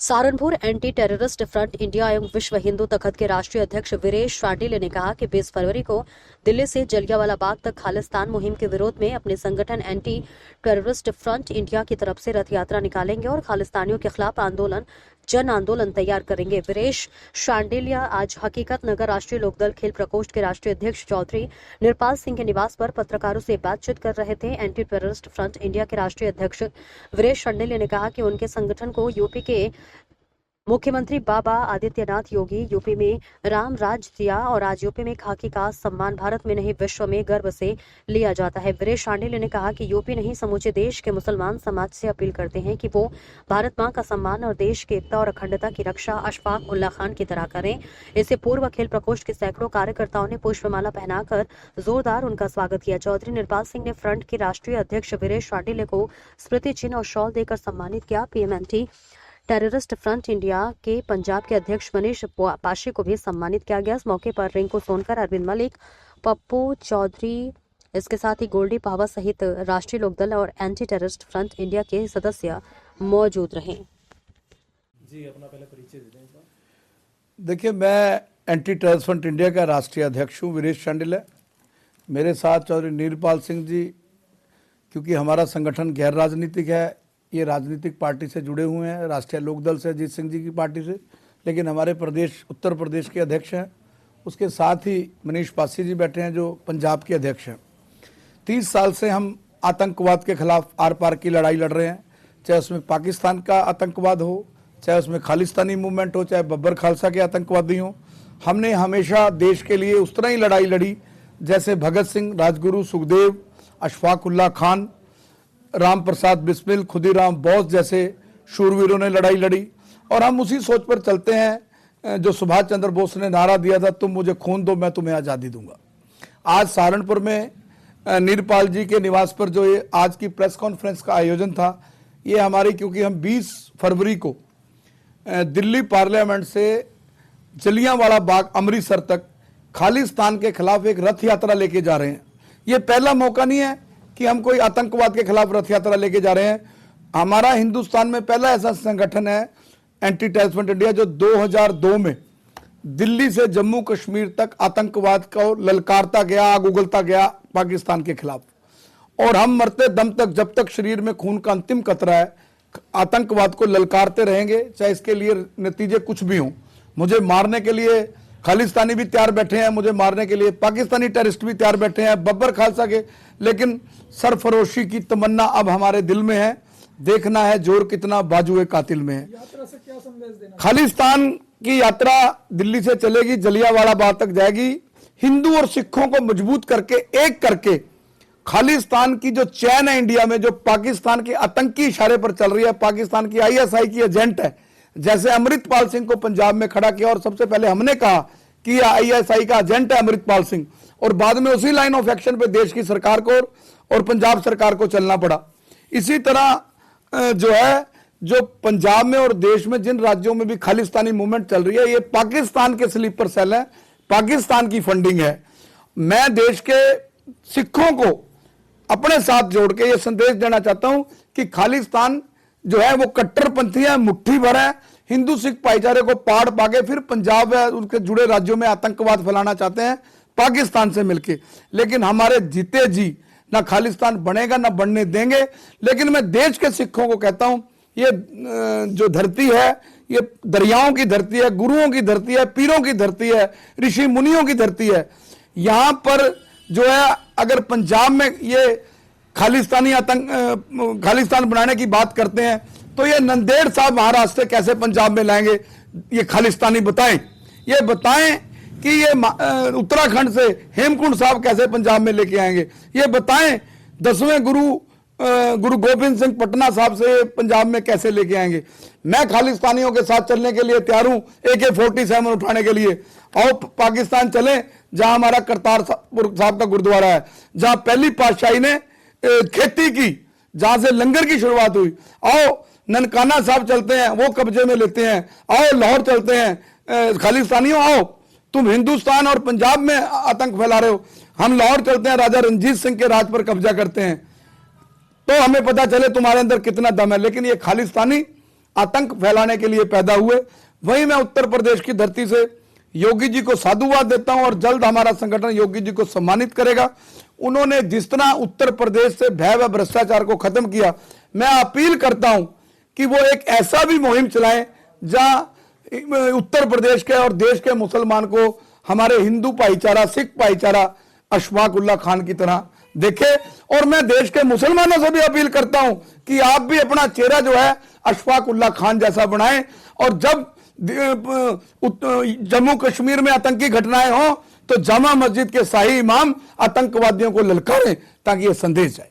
Saharanpur anti terrorist front India एवं विश्व हिंदू तखत के राष्ट्रीय अध्यक्ष वीरेश शांडिल्य ने कहा कि 20 फरवरी को दिल्ली से जलियांवाला बाग तक खालिस्तान मुहिम के विरोध में अपने संगठन एंटी टेररिस्ट फ्रंट इंडिया की तरफ से रथ यात्रा निकालेंगे और खालिस्तानियों के खिलाफ जन आंदोलन तैयार करेंगे। वीरेश शांडिल्य आज हकीकत नगर राष्ट्रीय लोकदल खेल प्रकोष्ठ के राष्ट्रीय अध्यक्ष चौधरी निरपाल सिंह के निवास पर पत्रकारों से बातचीत कर रहे थे। एंटी टेररिस्ट फ्रंट इंडिया के राष्ट्रीय अध्यक्ष वीरेश शांडिल्य ने कहा कि उनके संगठन को यूपी के मुख्यमंत्री बाबा आदित्यनाथ योगी यूपी में राम राज दिया और आज यूपी में खाकी का सम्मान भारत में नहीं विश्व में गर्व से लिया जाता है। वीरेश शांडिल्य ने कहा कि यूपी नहीं समूचे देश के मुसलमान समाज से अपील करते हैं कि वो भारत मां का सम्मान और देश की एकता और अखंडता की रक्षा अशफाक उल्ला खान की तरह करें। इससे पूर्व खेल प्रकोष्ठ के सैकड़ों कार्यकर्ताओं ने पुष्पमाला पहनाकर जोरदार उनका स्वागत किया। चौधरी निरपाल सिंह ने फ्रंट के राष्ट्रीय अध्यक्ष वीरेश शांडिल्य को स्मृति चिन्ह और शॉल देकर सम्मानित किया। पीएमएनटी टेररिस्ट फ्रंट इंडिया के पंजाब के अध्यक्ष मनीष पाशी को भी सम्मानित किया गया। इस मौके पर रिंकू सोनकर, अरविंद मलिक, पप्पू चौधरी, इसके साथ ही गोल्डी पावा सहित राष्ट्रीय लोकदल और एंटी टेररिस्ट फ्रंट इंडिया के सदस्य मौजूद रहे। जी, अपना पहले परिचय दे दें। देखिए, मैं एंटी टेररिस्ट फ्रंट इंडिया का राष्ट्रीय अध्यक्ष हूँ, वीरेश शांडिल्य। मेरे साथ चौधरी निरपाल सिंह जी, क्योंकि हमारा संगठन गैर राजनीतिक है, ये राजनीतिक पार्टी से जुड़े हुए हैं, राष्ट्रीय लोकदल से अजीत सिंह जी की पार्टी से, लेकिन हमारे उत्तर प्रदेश के अध्यक्ष हैं। उसके साथ ही मनीष पासी जी बैठे हैं जो पंजाब के अध्यक्ष हैं। 30 साल से हम आतंकवाद के खिलाफ आर पार की लड़ाई लड़ रहे हैं, चाहे उसमें पाकिस्तान का आतंकवाद हो, चाहे उसमें खालिस्तानी मूवमेंट हो, चाहे बब्बर खालसा के आतंकवादी हों। हमने हमेशा देश के लिए उस तरह ही लड़ाई लड़ी जैसे भगत सिंह, राजगुरु, सुखदेव, अशफाक उल्ला खान, राम प्रसाद बिस्मिल, खुदीराम बोस जैसे शूरवीरों ने लड़ाई लड़ी। और हम उसी सोच पर चलते हैं जो सुभाष चंद्र बोस ने नारा दिया था, तुम मुझे खून दो मैं तुम्हें आज़ादी दूंगा। आज सहारनपुर में निरपाल जी के निवास पर जो ये आज की प्रेस कॉन्फ्रेंस का आयोजन था, ये हमारी, क्योंकि हम 20 फरवरी को दिल्ली पार्लियामेंट से जलियांवाला बाग अमृतसर तक खालिस्तान के खिलाफ एक रथ यात्रा लेके जा रहे हैं। ये पहला मौका नहीं है कि हम कोई आतंकवाद के खिलाफ रथ यात्रा लेके जा रहे हैं। हमारा हिंदुस्तान में पहला ऐसा संगठन है एंटी टेररिस्ट फ्रंट इंडिया जो 2002 में दिल्ली से जम्मू कश्मीर तक आतंकवाद को ललकारता गया, आग उगलता गया पाकिस्तान के खिलाफ। और हम मरते दम तक, जब तक शरीर में खून का अंतिम कतरा है, आतंकवाद को ललकारते रहेंगे, चाहे इसके लिए नतीजे कुछ भी हों। मुझे मारने के लिए खालिस्तानी भी तैयार बैठे हैं, मुझे मारने के लिए पाकिस्तानी टेररिस्ट भी तैयार बैठे हैं, बब्बर खालसा के, लेकिन सरफरोशी की तमन्ना अब हमारे दिल में है। देखना है जोर कितना बाजुए कातिल में है। यात्रा से क्या संदेश देना? खालिस्तान की यात्रा दिल्ली से चलेगी, जलियांवाला बाग तक जाएगी। हिंदू और सिखों को मजबूत करके, एक करके, खालिस्तान की जो चैन है इंडिया में, जो पाकिस्तान के आतंकी इशारे पर चल रही है, पाकिस्तान की आईएसआई की एजेंट है, जैसे अमृतपाल सिंह को पंजाब में खड़ा किया और सबसे पहले हमने कहा कि आईएसआई का एजेंट है अमृतपाल सिंह, और बाद में उसी लाइन ऑफ एक्शन पे देश की सरकार को और पंजाब सरकार को चलना पड़ा। इसी तरह जो है, जो पंजाब में और देश में जिन राज्यों में भी खालिस्तानी मूवमेंट चल रही है, ये पाकिस्तान के स्लीपर सेल है, पाकिस्तान की फंडिंग है। मैं देश के सिखों को अपने साथ जोड़ के ये संदेश देना चाहता हूं कि खालिस्तान जो है वो कट्टरपंथी है, मुट्ठी भर है। हिंदू सिख भाईचारे को पाड़ पाके फिर पंजाब या उनके जुड़े राज्यों में आतंकवाद फैलाना चाहते हैं पाकिस्तान से मिलके। लेकिन हमारे जीते जी ना खालिस्तान बनेगा, ना बनने देंगे। लेकिन मैं देश के सिखों को कहता हूं, ये जो धरती है, ये दरियाओं की धरती है, गुरुओं की धरती है, पीरों की धरती है, ऋषि मुनियों की धरती है। यहां पर जो है, अगर पंजाब में ये खालिस्तान बनाने की बात करते हैं, तो ये नंदेड़ साहब महाराष्ट्र से कैसे पंजाब में लाएंगे? ये खालिस्तानी बताएं, ये बताएं कि ये उत्तराखंड से हेमकुंड साहब कैसे पंजाब में लेके आएंगे? ये बताएं 10वें गुरु गोविंद सिंह पटना साहब से पंजाब में कैसे लेके आएंगे? मैं खालिस्तानियों के साथ चलने के लिए तैयार हूं, AK-47 उठाने के लिए। और पाकिस्तान चलें, जहां हमारा करतारपुर साहब का गुरुद्वारा है, जहां पहली पातशाही ने खेती की, जहां से लंगर की शुरुआत हुई। आओ ननकाना साहब चलते हैं, वो कब्जे में लेते हैं। आओ लाहौर चलते हैं, खालिस्तानियों आओ, तुम हिंदुस्तान और पंजाब में आतंक फैला रहे हो, हम लाहौर चलते हैं, राजा रंजीत सिंह के राज पर कब्जा करते हैं, तो हमें पता चले तुम्हारे अंदर कितना दम है। लेकिन ये खालिस्तानी आतंक फैलाने के लिए पैदा हुए। वहीं मैं उत्तर प्रदेश की धरती से योगी जी को साधुवाद देता हूं और जल्द हमारा संगठन योगी जी को सम्मानित करेगा। उन्होंने जिस तरह उत्तर प्रदेश से भय व भ्रष्टाचार को खत्म किया, मैं अपील करता हूं कि वो एक ऐसा भी मुहिम चलाएं जहां उत्तर प्रदेश के और देश के मुसलमान को हमारे हिंदू भाईचारा, सिख भाईचारा अशफाक उल्लाह खान की तरह देखे। और मैं देश के मुसलमानों से भी अपील करता हूं कि आप भी अपना चेहरा जो है अशफाक उल्लाह खान जैसा बनाएं, और जब जम्मू कश्मीर में आतंकी घटनाएं हो तो जामा मस्जिद के शाही इमाम आतंकवादियों को ललकारें ताकि यह संदेश जाए।